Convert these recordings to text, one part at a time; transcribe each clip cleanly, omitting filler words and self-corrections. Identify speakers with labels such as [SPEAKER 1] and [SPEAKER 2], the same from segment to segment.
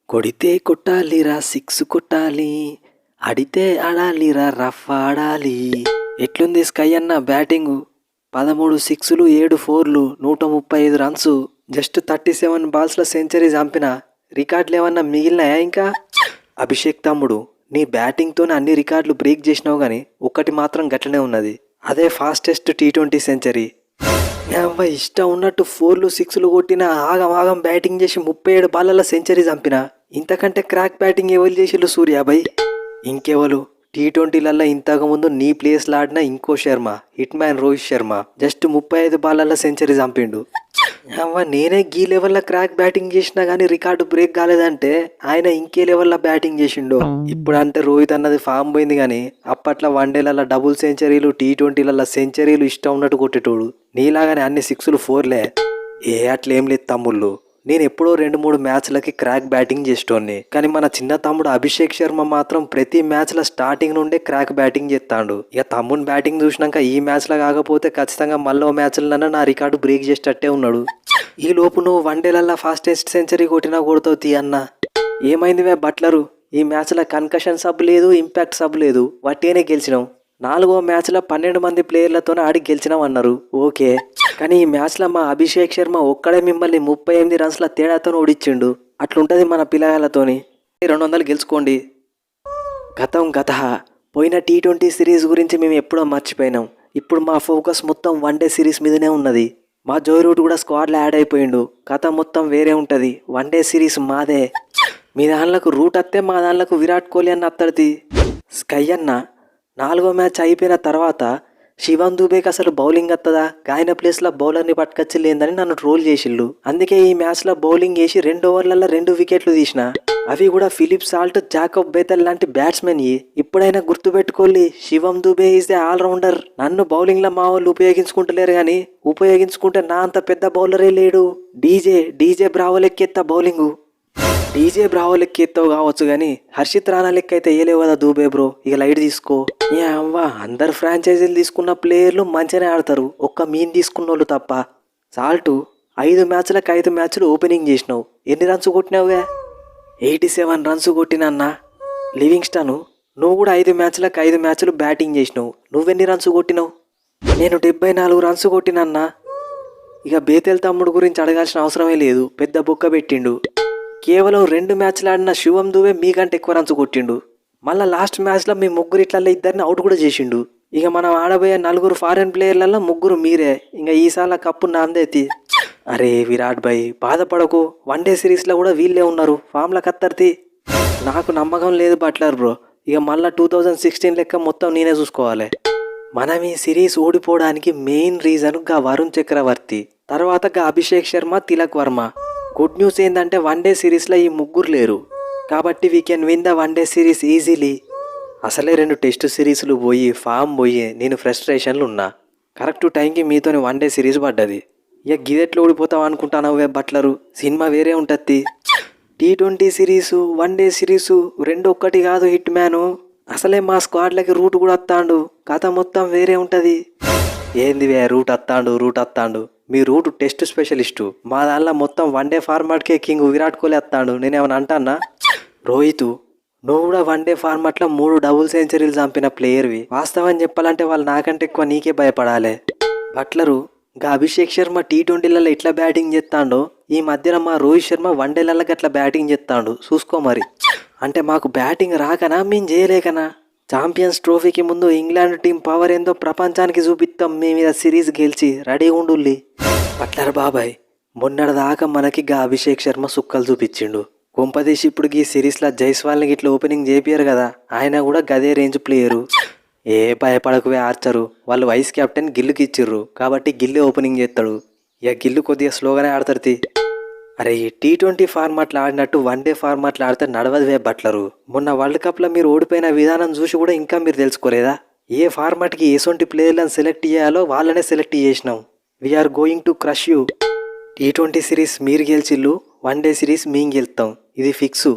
[SPEAKER 1] కొడితే కొట్టాలిరా సిక్స్ కొట్టాలి, ఆడితే ఆడాలిరా రఫ్ ఆడాలి. ఎట్లుంది స్కై అన్న బ్యాటింగు? 13 సిక్స్లు 7 ఫోర్లు 135 రన్స్. జస్ట్ 37 బాల్స్లో సెంచరీ చంపిన. రికార్డులు ఏమన్నా మిగిలినాయా ఇంకా? అభిషేక్ తమ్ముడు, నీ బ్యాటింగ్తోనే అన్ని రికార్డులు బ్రేక్ చేసినావు కానీ ఒక్కటి మాత్రం గట్లనే ఉన్నది, అదే ఫాస్టెస్ట్ T20 సెంచరీ. ఇష్టం ఉన్నట్టు 4లు 6లు కొట్టిన, ఆగం బ్యాటింగ్ చేసి 37 బాళ్ళలో సెంచరీ చంపిన. ఇంతకంటే క్రాక్ బ్యాటింగ్ ఎవరు చేసిళ్ళు సూర్యాభయ్? ఇంకెవరు T20లలో ఇంతకుముందు నీ ప్లేస్లో ఆడిన ఇంకో Sharma, hitman Rohit Sharma just 35 బాళ్ళలో సెంచరీ చంపిండు. నేనే గీ లెవెల్లో క్రాక్ బ్యాటింగ్ చేసినా కానీ రికార్డు బ్రేక్ కాలేదంటే ఆయన ఇంకే లెవెల్లో బ్యాటింగ్ చేసిండు. ఇప్పుడు అంటే రోహిత్ అన్నది ఫామ్ పోయింది కానీ అప్పట్లో వన్డేలలో డబుల్ సెంచరీలు, T20లలో సెంచరీలు ఇష్టం ఉన్నట్టు కొట్టేటోడు. నీలాగానే అన్ని 6లు 4లే. అట్లేం లేదు తమ్ముళ్ళు, నేను ఎప్పుడో 2-3 మ్యాచ్లకి క్రాక్ బ్యాటింగ్ చేసేటోన్ని. కానీ మన చిన్న తమ్ముడు అభిషేక్ శర్మ మాత్రం ప్రతి మ్యాచ్లో స్టార్టింగ్ నుండే క్రాక్ బ్యాటింగ్ చేస్తాడు. ఇక తమ్ముని బ్యాటింగ్ చూసినాక ఈ మ్యాచ్లో కాకపోతే ఖచ్చితంగా మళ్ళీ మ్యాచ్లన్నా నా రికార్డు బ్రేక్ చేసేటట్టే ఉన్నాడు. ఈ లోపు నువ్వు వన్డేలల్లో ఫాస్టెస్ట్ సెంచరీ కొట్టినా కొడతావు తీ అన్న. ఏమైందివే బట్లరు? ఈ మ్యాచ్లో కన్కషన్ సబ్ లేదు, ఇంపాక్ట్ సబ్ లేదు, వట్టిగానే గెలిచినావు. 4వ మ్యాచ్లో 12 మంది ప్లేయర్లతో ఆడి గెలిచినాం అన్నారు, ఓకే. కానీ ఈ మ్యాచ్లో మా అభిషేక్ శర్మ ఒక్కడే మిమ్మల్ని 38 రన్స్ల తేడాతో ఓడిచ్చిండు. అట్లుంటుంది మన పిల్లగాళ్ళతోని. 200 గెలుచుకోండి. గత పోయిన T20 సిరీస్ గురించి మేము ఎప్పుడో మర్చిపోయినాం. ఇప్పుడు మా ఫోకస్ మొత్తం వన్డే సిరీస్ మీదనే ఉన్నది. మా జోయ్ రూట్ కూడా స్క్వాడ్లో యాడ్ అయిపోయిండు. కథ మొత్తం వేరే ఉంటుంది. వన్డే సిరీస్ మాదే. మీ దానిలకు రూట్ అత్తే మా దానిలకు విరాట్ కోహ్లీ అన్న అత్తడిది. స్కై అన్న, 4వ మ్యాచ్ అయిపోయిన తర్వాత శివం దూబేకి అసలు బౌలింగ్ వస్తుందా, గాయన ప్లేస్లో బౌలర్ని పట్టుకొచ్చి లేదని నన్ను ట్రోల్ చేసిళ్ళు. అందుకే ఈ మ్యాచ్లో బౌలింగ్ వేసి 2 ఓవర్లలో 2 వికెట్లు తీసిన. అవి కూడా ఫిలిప్ సాల్ట్, జాకబ్ బేతల్ లాంటి బ్యాట్స్మెన్. ఇప్పుడైనా గుర్తుపెట్టుకోవాలి, శివం దూబే ఈజ్ ద ఆల్రౌండర్. నన్ను బౌలింగ్లో మా వాళ్ళు ఉపయోగించుకుంటలేరు కానీ ఉపయోగించుకుంటే నా అంత పెద్ద బౌలరే లేడు. డీజే బ్రావో లెక్కెత్తా బౌలింగు. డీజే బ్రావో లెక్క ఎత్తావు కావచ్చు కానీ హర్షిత్ రాణా లెక్క అయితే వేయలేవు కదా దూబే బ్రో. ఇక లైట్ తీసుకో. అందరు ఫ్రాంచైజీలు తీసుకున్న ప్లేయర్లు మంచిగానే ఆడతారు, ఒక్క మీన్ తీసుకున్న వాళ్ళు తప్ప. సాల్టు 5 మ్యాచ్లకు 5 మ్యాచ్లు ఓపెనింగ్ చేసినావు. ఎన్ని రన్స్ కొట్టినావుగా? 87 రన్స్ కొట్టినన్నా. లివింగ్స్టన్, నువ్వు కూడా 5 మ్యాచ్లకు 5 మ్యాచ్లు బ్యాటింగ్ చేసినావు. నువ్వెన్ని రన్స్ కొట్టినావు? నేను 74 రన్స్ కొట్టినన్నా. ఇక బేతెల్ తమ్ముడు గురించి అడగాల్సిన అవసరమే లేదు, పెద్ద బొక్క పెట్టిండు. కేవలం 2 మ్యాచ్లు ఆడిన శివం దూబే మీకంటే ఎక్కువ రన్స్ కొట్టిండు. మళ్ళీ లాస్ట్ మ్యాచ్లో మీ ముగ్గురు ఇట్లలో 2 అవుట్ కూడా చేసిండు. ఇక మనం ఆడబోయే 4 ఫారెన్ ప్లేయర్లలో 3 మీరే. ఇంకా ఈసారి కప్పు నాందేతి. అరే విరాట్ భాయ్ బాధపడకు, వన్డే సిరీస్లో కూడా వీళ్ళే ఉన్నారు, ఫామ్ల కత్తర్తి. నాకు నమ్మకం లేదు బట్లర్ బ్రో. ఇక మళ్ళీ 2016 లెక్క మొత్తం నేనే చూసుకోవాలి. మనం ఈ సిరీస్ ఓడిపోవడానికి మెయిన్ రీజన్ గా వరుణ్ చక్రవర్తి, తర్వాత గా అభిషేక్ శర్మ, తిలక్ వర్మ. గుడ్ న్యూస్ ఏంటంటే వన్డే సిరీస్లో ఈ 3 లేరు, కాబట్టి we can win the one day series easily. అసలే 2 టెస్ట్ సిరీస్లు పోయి ఫామ్ పోయి నేను ఫ్రస్ట్రేషన్లు ఉన్నా. కరెక్ట్ టైంకి మీతోని వన్డే సిరీస్ పడ్డది. ఇక గిదెట్లు ఓడిపోతాం అనుకుంటానవే బట్లరు, సినిమా వేరే ఉంటుంది. T20 సిరీసు, వన్డే సిరీసు 2 ఒక్కటి కాదు హిట్ మ్యాను. అసలే మా స్క్వాడ్లకి రూట్ కూడా వస్తాడు, కథ మొత్తం వేరే ఉంటుంది. ఏందివే రూట్ వస్తాడు? మీ రూట్ టెస్ట్ స్పెషలిస్టు, మా దానిలో మొత్తం వన్డే ఫార్మాట్కే కింగ్ విరాట్ కోహ్లీ వస్తాడు. నేనేమన్నా అంటానా? రోహిత్, నువ్వు కూడా వన్డే ఫార్మాట్లో 3 డబుల్ సెంచరీలు చంపిన ప్లేయర్వి. వాస్తవం చెప్పాలంటే వాళ్ళు నాకంటే ఎక్కువ నీకే భయపడాలి. బట్లరు, గా అభిషేక్ శర్మ T20లలో ఎట్లా బ్యాటింగ్ చేస్తాడో ఈ మధ్యన మా రోహిత్ శర్మ వన్డేలలో అట్లా బ్యాటింగ్ చేస్తాడు, చూసుకో మరి. అంటే మాకు బ్యాటింగ్ రాకనా, మేము చేయలేకనా? ఛాంపియన్స్ ట్రోఫీకి ముందు ఇంగ్లాండ్ టీం పవర్ ఏందో ప్రపంచానికి చూపిస్తాం. మీ మీద సిరీస్ గెలిచి రెడీ ఉండుల్లి. బట్లర్ బాబాయ్, మొన్నటిదాకా మనకి గా అభిషేక్ శర్మ సుక్కలు చూపించిండు. కొంపదీసి ఇప్పుడు ఈ సిరీస్లో జైస్వాల్ని ఇట్లా ఓపెనింగ్ చేపియారు కదా, ఆయన కూడా గదే రేంజ్ ప్లేయరు. భయపడకువే ఆర్చరు, వాళ్ళు వైస్ కెప్టెన్ గిల్లుకి ఇచ్చిర్రు కాబట్టి గిల్లు ఓపెనింగ్ చేస్తాడు. ఇక గిల్లు కొద్దిగా స్లోగానే ఆడతారు. అరే ఈ T20 ఫార్మాట్లు ఆడినట్టు వన్డే ఫార్మాట్లు ఆడితే నడవదువే బట్లరు. మొన్న వరల్డ్ కప్లో మీరు ఓడిపోయిన విధానం చూసి కూడా ఇంకా మీరు తెలుసుకోలేదా? ఏ ఫార్మాట్కి ఎసొంటి ప్లేయర్లను సెలెక్ట్ చేయాలో వాళ్ళనే సెలెక్ట్ చేసినాం. We are going to crush you. T20 series మీరు గెలిచిల్లు, వన్డే సిరీస్ మేము గెలుస్తాం, ఇది ఫిక్సు.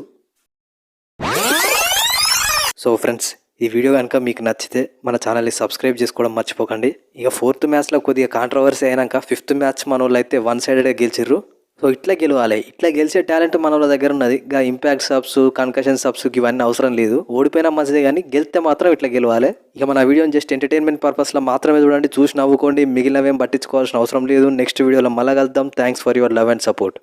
[SPEAKER 1] సో ఫ్రెండ్స్, ఈ వీడియో కనుక మీకు నచ్చితే మన ఛానల్ని సబ్స్క్రైబ్ చేసుకోవడం మర్చిపోకండి. ఇక 4th మ్యాచ్లో కొద్దిగా కాంట్రవర్సీ అయినాక 5th మ్యాచ్ మన వాళ్ళు అయితే 1 సైడెడ్గా గెలిచిర్రు. సో ఇట్లా గెలవాలి. ఇట్లా గెలిచే టాలెంట్ మన దగ్గర ఉన్నది. ఇంపాక్ట్ సబ్స్, కన్కషన్ సబ్స్ ఇవన్నీ అవసరం లేదు. ఓడిపోయినా మంచిదే కానీ గెలిస్తే మాత్రం ఇట్లా గెలవాలి. ఇక మన వీడియోని జస్ట్ ఎంటర్టైన్మెంట్ పర్పస్లో మాత్రమే చూడండి, చూసి నవ్వుకోండి. మిగిలినవేం పట్టించుకోవాల్సిన అవసరం లేదు. నెక్స్ట్ వీడియోలో మళ్ళా కలుద్దాం. Thanks for your love and support.